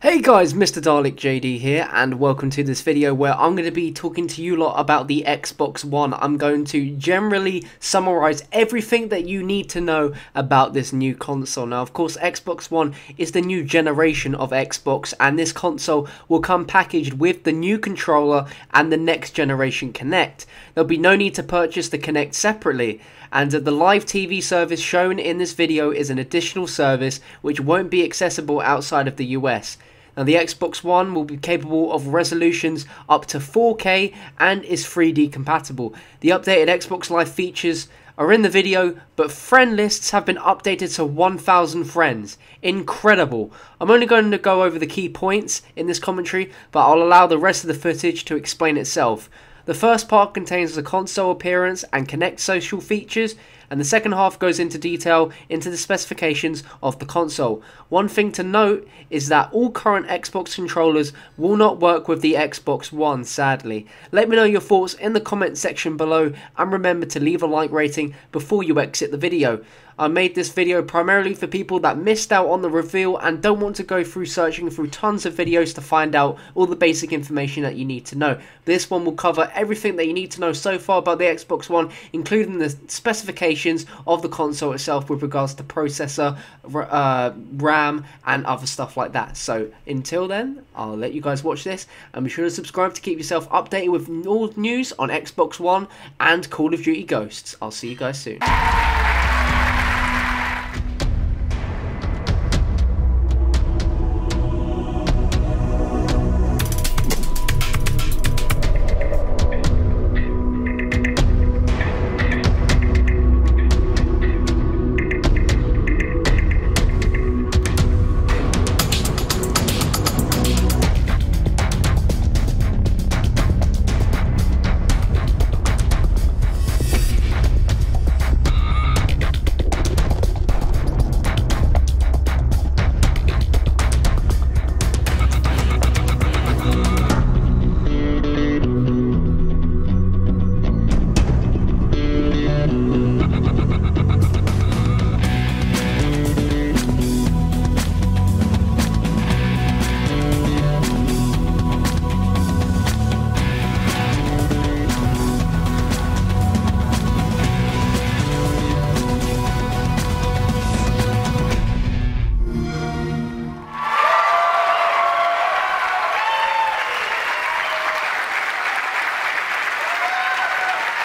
Hey guys, Mr. Dalek JD here, and welcome to this video where I'm going to be talking to you lot about the Xbox One. I'm going to generally summarize everything that you need to know about this new console. Now, of course, Xbox One is the new generation of Xbox, and this console will come packaged with the new controller and the next generation Kinect. There'll be no need to purchase the Kinect separately. And the live TV service shown in this video is an additional service which won't be accessible outside of the US. Now, the Xbox One will be capable of resolutions up to 4K and is 3D compatible. The updated Xbox Live features are in the video, but friend lists have been updated to 1,000 friends. Incredible. I'm only going to go over the key points in this commentary, but I'll allow the rest of the footage to explain itself. The first part contains the console appearance and Kinect social features, and the second half goes into detail into the specifications of the console. One thing to note is that all current Xbox controllers will not work with the Xbox One, sadly. Let me know your thoughts in the comment section below, and remember to leave a like rating before you exit the video. I made this video primarily for people that missed out on the reveal and don't want to go through searching through tons of videos to find out all the basic information that you need to know. This one will cover everything that you need to know so far about the Xbox One, including the specifications of the console itself with regards to processor, RAM, and other stuff like that. So until then, I'll let you guys watch this, and be sure to subscribe to keep yourself updated with all news on Xbox One and Call of Duty Ghosts. I'll see you guys soon.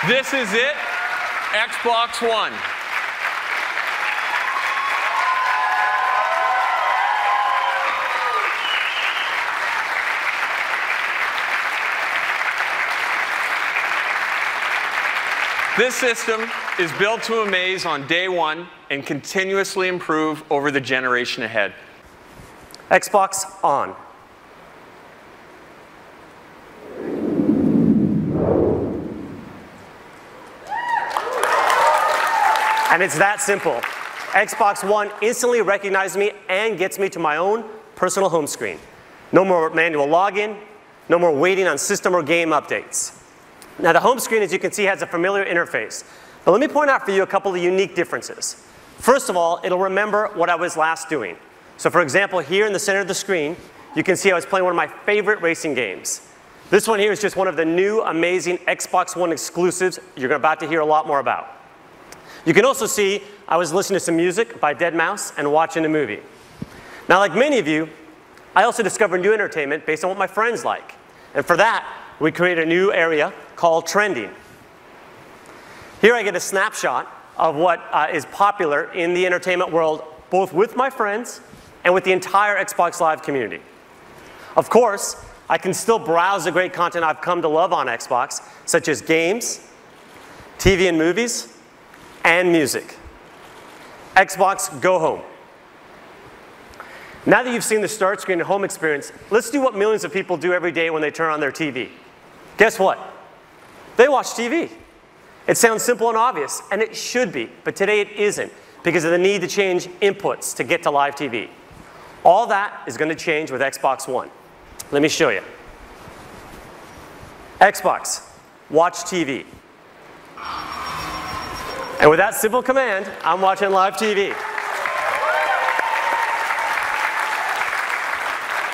This is it, Xbox One. This system is built to amaze on day one and continuously improve over the generation ahead. Xbox on. And it's that simple. Xbox One instantly recognizes me and gets me to my own personal home screen. No more manual login, no more waiting on system or game updates. Now, the home screen, as you can see, has a familiar interface. But let me point out for you a couple of unique differences. First of all, it'll remember what I was last doing. So for example, here in the center of the screen, you can see I was playing one of my favorite racing games. This one here is just one of the new amazing Xbox One exclusives you're about to hear a lot more about. You can also see I was listening to some music by deadmau5 and watching a movie. Now, like many of you, I also discover new entertainment based on what my friends like. And for that, we create a new area called Trending. Here I get a snapshot of what is popular in the entertainment world, both with my friends and with the entire Xbox Live community. Of course, I can still browse the great content I've come to love on Xbox, such as games, TV and movies, and music. Xbox Go Home. Now that you've seen the start screen and home experience, let's do what millions of people do every day when they turn on their TV. Guess what? They watch TV. It sounds simple and obvious, and it should be, but today it isn't because of the need to change inputs to get to live TV. All that is going to change with Xbox One. Let me show you. Xbox, watch TV. And with that simple command, I'm watching live TV.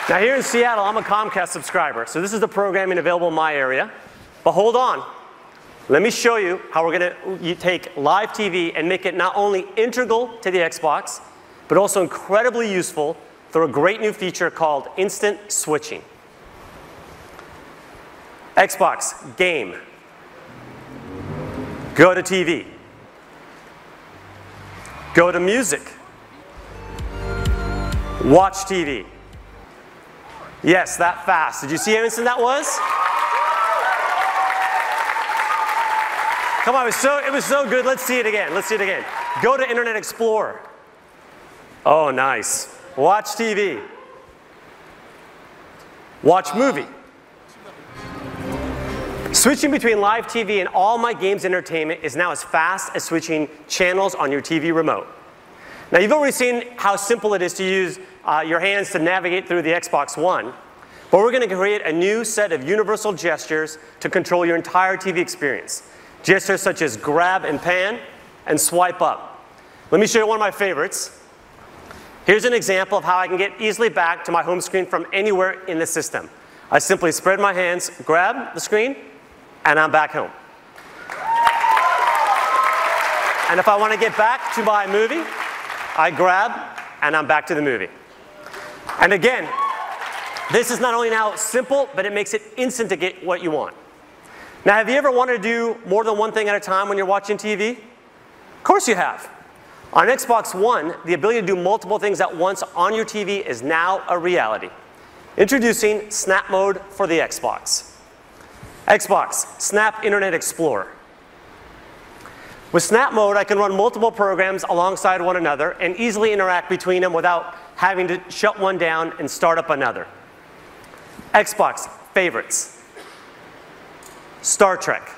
Now here in Seattle, I'm a Comcast subscriber, so this is the programming available in my area. But hold on. Let me show you how we're going to take live TV and make it not only integral to the Xbox, but also incredibly useful through a great new feature called instant switching. Xbox, game. Go to TV. Go to music. Watch TV. Yes, that fast. Did you see how instant that was? Come on, it was so good. Let's see it again. Let's see it again. Go to Internet Explorer. Oh, nice. Watch TV. Watch movie. Switching between live TV and all my games entertainment is now as fast as switching channels on your TV remote. Now, you've already seen how simple it is to use your hands to navigate through the Xbox One, but we're going to create a new set of universal gestures to control your entire TV experience. Gestures such as grab and pan and swipe up. Let me show you one of my favorites. Here's an example of how I can get easily back to my home screen from anywhere in the system. I simply spread my hands, grab the screen, and I'm back home. And if I want to get back to my movie, I grab and I'm back to the movie. And again, this is not only now simple, but it makes it instant to get what you want. Now, have you ever wanted to do more than one thing at a time when you're watching TV? Of course you have. On Xbox One, the ability to do multiple things at once on your TV is now a reality. Introducing Snap Mode for the Xbox. Xbox, Snap Internet Explorer. With Snap Mode, I can run multiple programs alongside one another and easily interact between them without having to shut one down and start up another. Xbox, Favorites. Star Trek.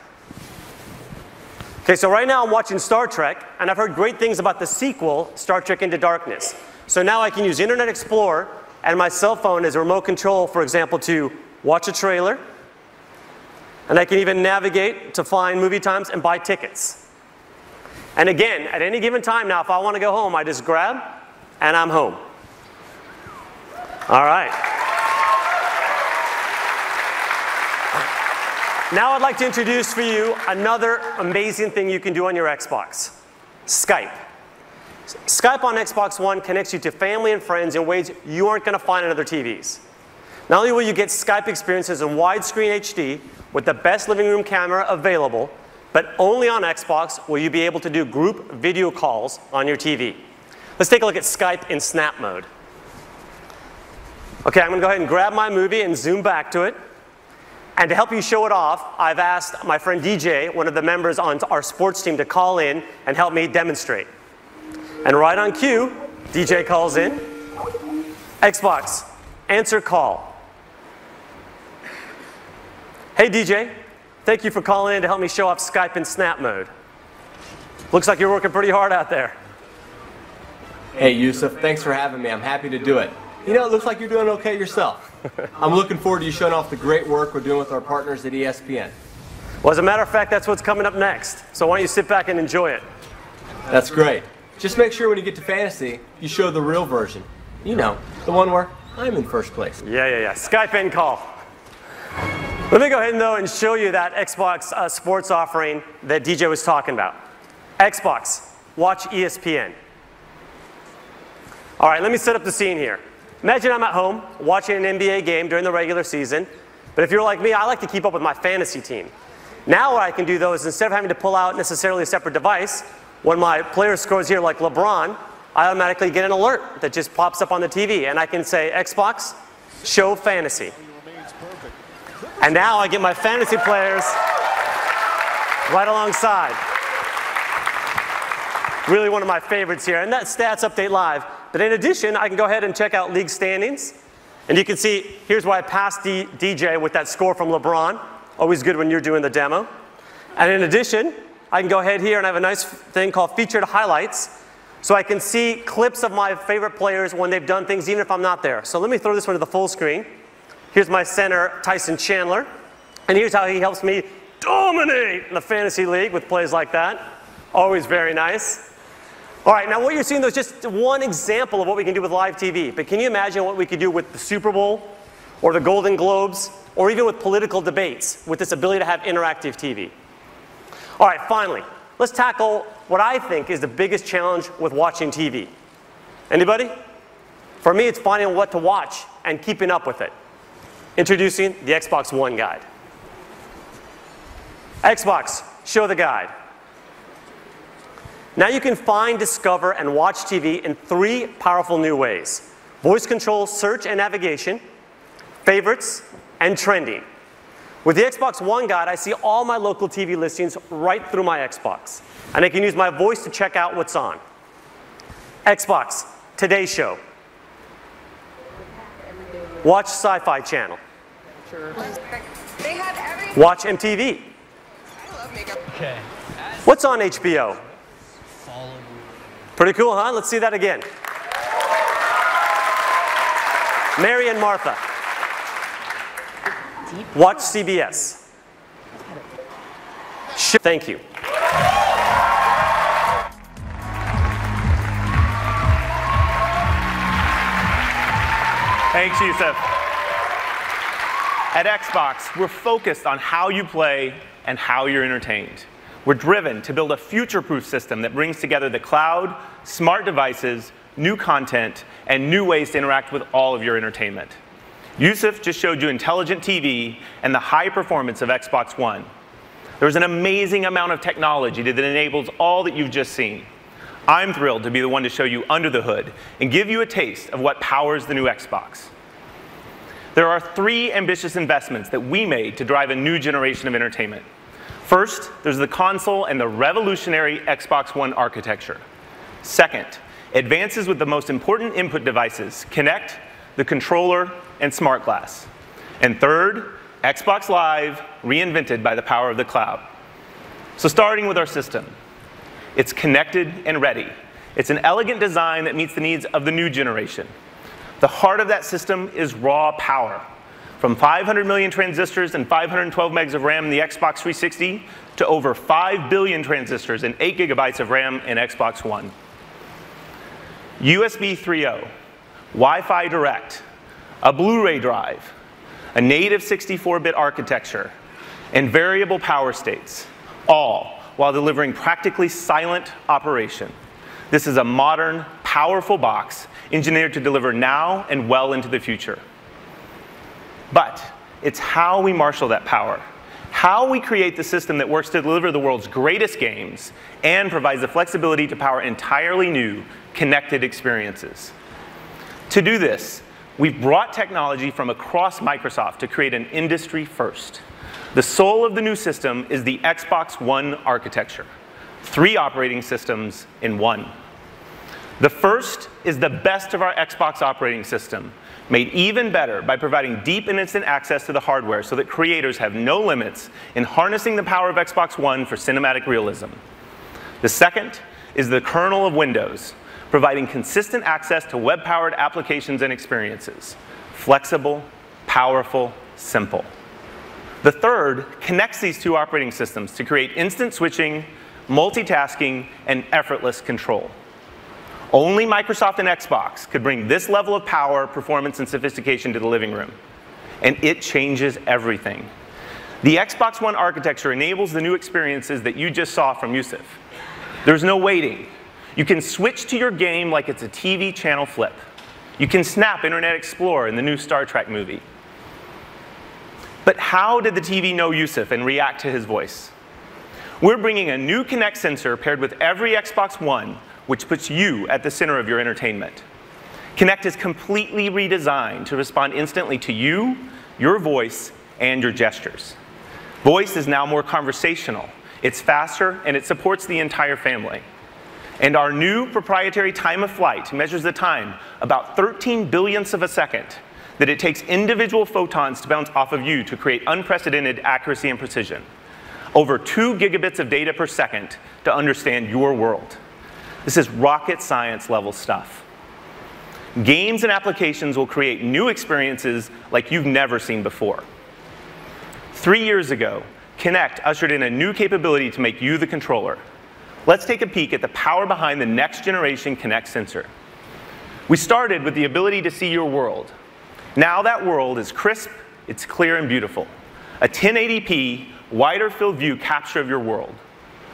Okay, so right now I'm watching Star Trek, and I've heard great things about the sequel, Star Trek Into Darkness. So now I can use Internet Explorer and my cell phone as a remote control, for example, to watch a trailer. And I can even navigate to find movie times and buy tickets. And again, at any given time now, if I want to go home, I just grab, and I'm home. All right. Now I'd like to introduce for you another amazing thing you can do on your Xbox. Skype. Skype on Xbox One connects you to family and friends in ways you aren't going to find on other TVs. Not only will you get Skype experiences in widescreen HD with the best living room camera available, but only on Xbox will you be able to do group video calls on your TV. Let's take a look at Skype in Snap Mode. Okay, I'm going to go ahead and grab my movie and zoom back to it. And to help you show it off, I've asked my friend DJ, one of the members on our sports team, to call in and help me demonstrate. And right on cue, DJ calls in. Xbox, answer call. Hey DJ, thank you for calling in to help me show off Skype in Snap Mode. Looks like you're working pretty hard out there. Hey Yusuf, thanks for having me. I'm happy to do it. You know, it looks like you're doing okay yourself. I'm looking forward to you showing off the great work we're doing with our partners at ESPN. Well, as a matter of fact, that's what's coming up next. So why don't you sit back and enjoy it? That's great. Just make sure when you get to fantasy, you show the real version. You know, the one where I'm in first place. Yeah. Skype in call. Let me go ahead, though, and show you that Xbox sports offering that DJ was talking about. Xbox, watch ESPN. All right, let me set up the scene here. Imagine I'm at home watching an NBA game during the regular season, but if you're like me, I like to keep up with my fantasy team. Now what I can do, though, is instead of having to pull out necessarily a separate device, when my player scores here like LeBron, I automatically get an alert that just pops up on the TV, and I can say, Xbox, show fantasy. And now I get my fantasy players right alongside. Really one of my favorites here, and that's Stats Update Live. But in addition, I can go ahead and check out league standings. And you can see, here's where I passed DJ with that score from LeBron. Always good when you're doing the demo. And in addition, I can go ahead here and I have a nice thing called Featured Highlights. So I can see clips of my favorite players when they've done things, even if I'm not there. So let me throw this one to the full screen. Here's my center, Tyson Chandler. And here's how he helps me dominate the fantasy league with plays like that. Always very nice. All right, now what you're seeing though is just one example of what we can do with live TV. But can you imagine what we could do with the Super Bowl or the Golden Globes or even with political debates with this ability to have interactive TV? All right, finally, let's tackle what I think is the biggest challenge with watching TV. Anybody? For me, it's finding what to watch and keeping up with it. Introducing the Xbox One Guide. Xbox, show the guide. Now you can find, discover, and watch TV in 3 powerful new ways: voice control, search and navigation, favorites, and trending. With the Xbox One Guide, I see all my local TV listings right through my Xbox, and I can use my voice to check out what's on. Xbox, Today Show. Watch Sci-Fi Channel. Watch MTV. Okay. What's on HBO? Pretty cool, huh? Let's see that again. Mary and Martha. Watch CBS. Thank you. Thanks, Yusuf. At Xbox, we're focused on how you play and how you're entertained. We're driven to build a future-proof system that brings together the cloud, smart devices, new content, and new ways to interact with all of your entertainment. Yusuf just showed you intelligent TV and the high performance of Xbox One. There's an amazing amount of technology that enables all that you've just seen. I'm thrilled to be the one to show you under the hood and give you a taste of what powers the new Xbox. There are 3 ambitious investments that we made to drive a new generation of entertainment. First, there's the console and the revolutionary Xbox One architecture. Second, advances with the most important input devices, Kinect, the controller, and Smart Glass. And third, Xbox Live, reinvented by the power of the cloud. So starting with our system. It's connected and ready. It's an elegant design that meets the needs of the new generation. The heart of that system is raw power. From 500 million transistors and 512 megs of RAM in the Xbox 360 to over 5 billion transistors and 8 gigabytes of RAM in Xbox One. USB 3.0, Wi-Fi Direct, a Blu-ray drive, a native 64-bit architecture, and variable power states, all while delivering practically silent operation. This is a modern, powerful box engineered to deliver now and well into the future. But it's how we marshal that power, how we create the system that works to deliver the world's greatest games and provides the flexibility to power entirely new, connected experiences. To do this, we've brought technology from across Microsoft to create an industry first. The soul of the new system is the Xbox One architecture, 3 operating systems in one. The first is the best of our Xbox operating system, made even better by providing deep and instant access to the hardware so that creators have no limits in harnessing the power of Xbox One for cinematic realism. The second is the kernel of Windows, providing consistent access to web-powered applications and experiences. Flexible, powerful, simple. The third connects these 2 operating systems to create instant switching, multitasking, and effortless control. Only Microsoft and Xbox could bring this level of power, performance, and sophistication to the living room. And it changes everything. The Xbox One architecture enables the new experiences that you just saw from Yusuf. There's no waiting. You can switch to your game like it's a TV channel flip. You can snap Internet Explorer in the new Star Trek movie. But how did the TV know Yusuf and react to his voice? We're bringing a new Kinect sensor paired with every Xbox One, which puts you at the center of your entertainment. Kinect is completely redesigned to respond instantly to you, your voice, and your gestures. Voice is now more conversational, it's faster, and it supports the entire family. And our new proprietary time of flight measures the time about 13 billionths of a second that it takes individual photons to bounce off of you to create unprecedented accuracy and precision. Over 2 gigabits of data per second to understand your world. This is rocket science level stuff. Games and applications will create new experiences like you've never seen before. 3 years ago, Kinect ushered in a new capability to make you the controller. Let's take a peek at the power behind the next generation Kinect sensor. We started with the ability to see your world. Now that world is crisp, it's clear and beautiful. A 1080p, wider field view capture of your world.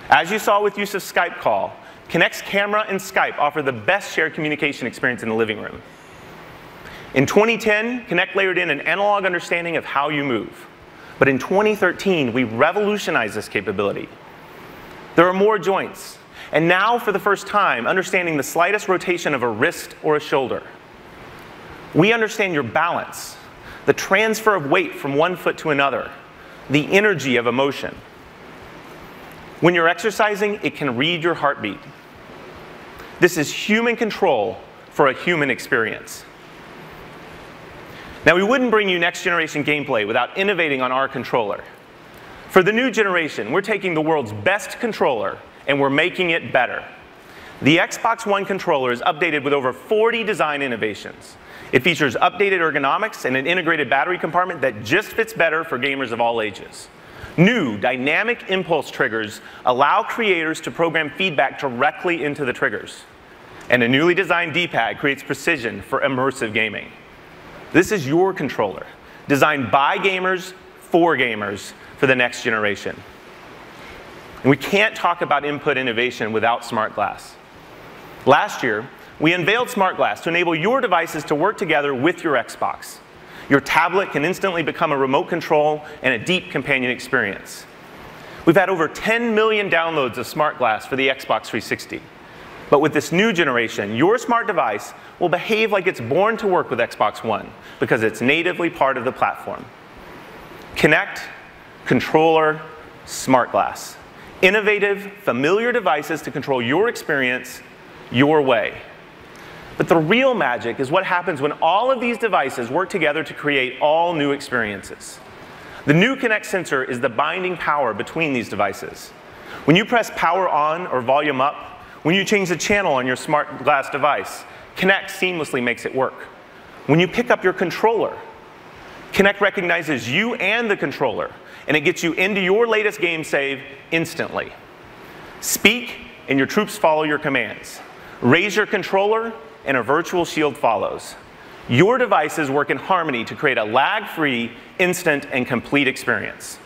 As you saw with use of Skype call, Kinect's camera and Skype offer the best shared communication experience in the living room. In 2010, Kinect layered in an analog understanding of how you move. But in 2013, we revolutionized this capability. There are more joints, and now, for the first time, understanding the slightest rotation of a wrist or a shoulder. We understand your balance, the transfer of weight from one foot to another, the energy of emotion. When you're exercising, it can read your heartbeat. This is human control for a human experience. Now, we wouldn't bring you next-generation gameplay without innovating on our controller. For the new generation, we're taking the world's best controller and we're making it better. The Xbox One controller is updated with over 40 design innovations. It features updated ergonomics and an integrated battery compartment that just fits better for gamers of all ages. New dynamic impulse triggers allow creators to program feedback directly into the triggers. And a newly designed D-pad creates precision for immersive gaming. This is your controller, designed by gamers for the next generation. And we can't talk about input innovation without smart glass. Last year, we unveiled smart glass to enable your devices to work together with your Xbox. Your tablet can instantly become a remote control and a deep companion experience. We've had over 10 million downloads of smart glass for the Xbox 360. But with this new generation, your smart device will behave like it's born to work with Xbox One because it's natively part of the platform. Kinect, controller, smart glass. Innovative, familiar devices to control your experience your way. But the real magic is what happens when all of these devices work together to create all new experiences. The new Kinect sensor is the binding power between these devices. When you press power on or volume up, when you change the channel on your smart glass device, Kinect seamlessly makes it work. When you pick up your controller, Kinect recognizes you and the controller, and it gets you into your latest game save instantly. Speak, and your troops follow your commands. Raise your controller, and a virtual shield follows. Your devices work in harmony to create a lag-free, instant, and complete experience.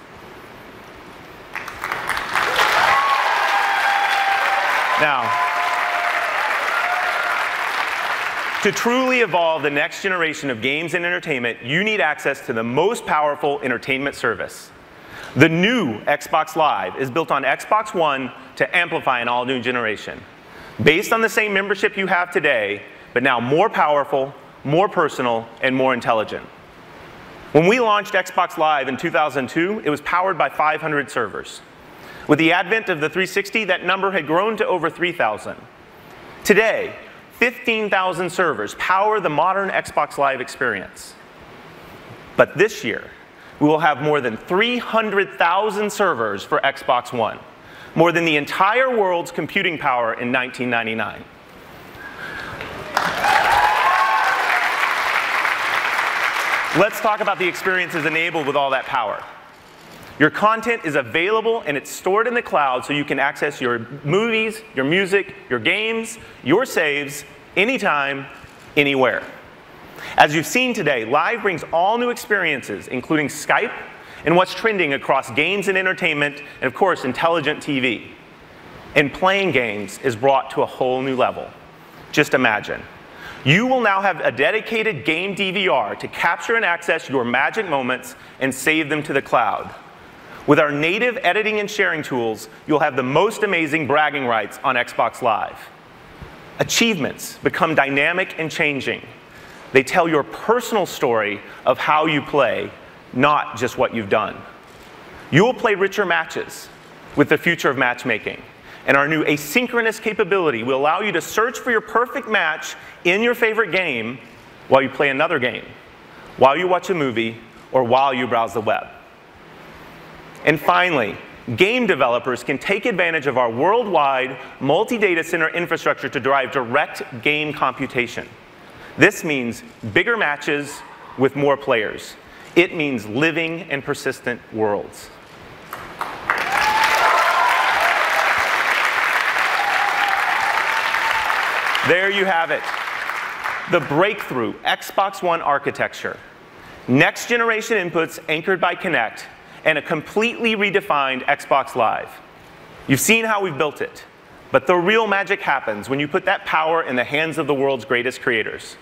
Now, to truly evolve the next generation of games and entertainment, you need access to the most powerful entertainment service. The new Xbox Live is built on Xbox One to amplify an all-new generation. Based on the same membership you have today, but now more powerful, more personal, and more intelligent. When we launched Xbox Live in 2002, it was powered by 500 servers. With the advent of the 360, that number had grown to over 3,000. Today, 15,000 servers power the modern Xbox Live experience. But this year, we will have more than 300,000 servers for Xbox One, more than the entire world's computing power in 1999. Let's talk about the experiences enabled with all that power. Your content is available and it's stored in the cloud so you can access your movies, your music, your games, your saves, anytime, anywhere. As you've seen today, Live brings all new experiences, including Skype and what's trending across games and entertainment, and of course, intelligent TV. And playing games is brought to a whole new level. Just imagine. You will now have a dedicated game DVR to capture and access your magic moments and save them to the cloud. With our native editing and sharing tools, you'll have the most amazing bragging rights on Xbox Live. Achievements become dynamic and changing. They tell your personal story of how you play, not just what you've done. You will play richer matches with the future of matchmaking. And our new asynchronous capability will allow you to search for your perfect match in your favorite game while you play another game, while you watch a movie, or while you browse the web. And finally, game developers can take advantage of our worldwide multi-data center infrastructure to drive direct game computation. This means bigger matches with more players. It means living and persistent worlds. There you have it. The breakthrough Xbox One architecture. Next generation inputs anchored by Kinect, and a completely redefined Xbox Live. You've seen how we've built it, but the real magic happens when you put that power in the hands of the world's greatest creators.